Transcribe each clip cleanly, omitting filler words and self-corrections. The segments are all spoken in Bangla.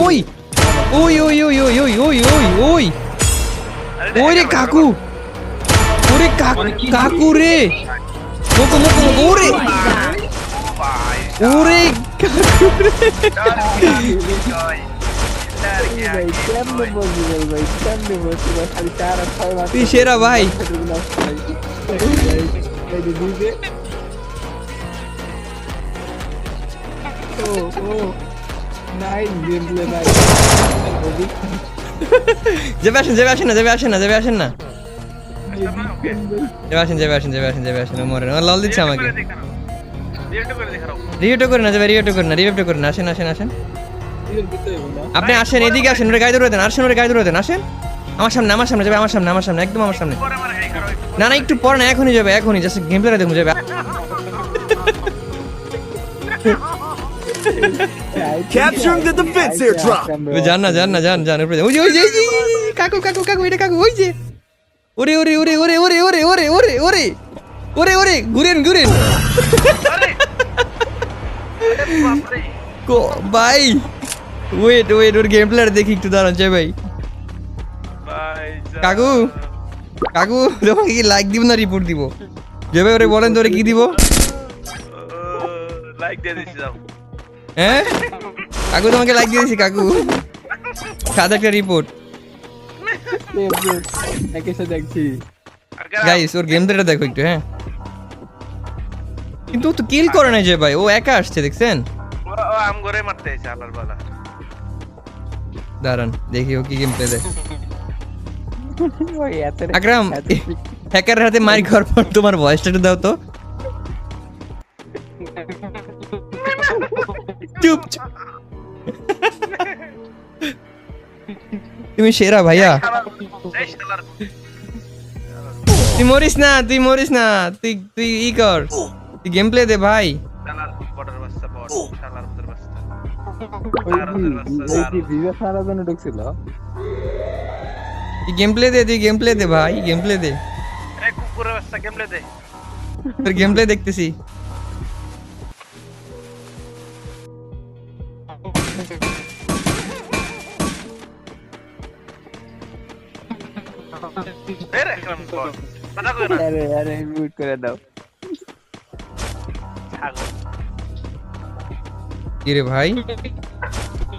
ওই ওই ওই ওই ওই ওই ওই ওই ওই ওই রে কাকু, ওরে কাকু রে, মোকো মোকো মোকো, ওরে ওরে কাকু রে। তুই সেরা ভাই। যাবে আসেন যাবে আসেন না যাবে আসেন না যাবে আসেন না যাবে আসেন যাবে আসেন যাবে আসেন যাবে আসেন, মরে লল দিচ্ছে আমাকে। রিভিউটা করে না যাবে, রিভিউটা করে না, রিভিউটা করে না, আসেন আসেন আসেন, আপনি আসেন এদিকে আসেন, ওরে গায়ে ধরে দেন, আসেন ওরে গায়ে ধরে দেন, আসেন আমার সামনে আমার সামনে যাবে, আমার সামনে আমার সামনে একদম আমার সামনে। না না একটু পরে না, এখনই যাবে, এখনই জাস্ট গেম প্লেটা দেখুন যাবে। Capturing the defense airdrop. জান না জান না জান জান, উপরে ওই যে ওই যে কাকু কাকু কাকু, এটা কাকু, ওই যে ওরে ওরে ওরে ওরে ওরে ওরে ওরে ওরে ওরে ওরে ওরে ঘুরেন ঘুরেন ভাই। ওয়েট ওয়েট, ওর গেম প্লেয়ার দেখি একটু, দাঁড়ান যাই ভাই। কাকু কাকু তোমাকে কি লাইক দিব না রিপোর্ট দিব? যাবে ওরে বলেন তো ওরে কি দিব? লাইক দিয়ে দিছি যাও। হ্যাঁ কাকু তোমাকে লাইক দিয়ে দিছি কাকু, সাদা একটা রিপোর্ট। গাইস ওর গেম প্লেটা দেখো একটু। হ্যাঁ কিন্তু ও তো কিল করে না যে ভাই, ও একা আসছে দেখছেন। ও আম করে মারতে এসে আবার বলা। দাঁড়ান দেখি ও কি গেম প্লে দেয়। আকরাম হ্যাকারের হাতে মার খাওয়ার পর তোমার ভয়েসটা একটু দাও তো। চুপ চুপ। তুমি সেরা ভাইয়া, এই শালার তুই মরিস না, তুই মরিস না, তুই তুই ই কর, তুই গেম প্লে দে ভাই। শালার বর্ডার বাচ্চা বড় শালার বর্ডার বাচ্চা। তুই গেম প্লে দে, তুই গেম প্লে দে ভাই, গেম প্লে দে, এই কুকুরের বাচ্চা কেমনে দে। তোর গেম প্লে দেখতেছি। এই রে একদম বল। কথা কই না। ছাগল। কি রে ভাই,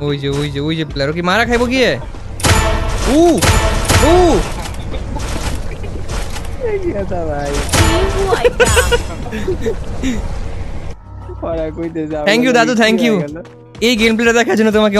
ওই যে ওই যে ওই যে প্লেয়ার কি মারা খাইবো গিয়ে। উ উ থ্যাংক ইউ দাদু, থ্যাংক ইউ এই গেম প্লেটা দেখার জন্য তোমাকে।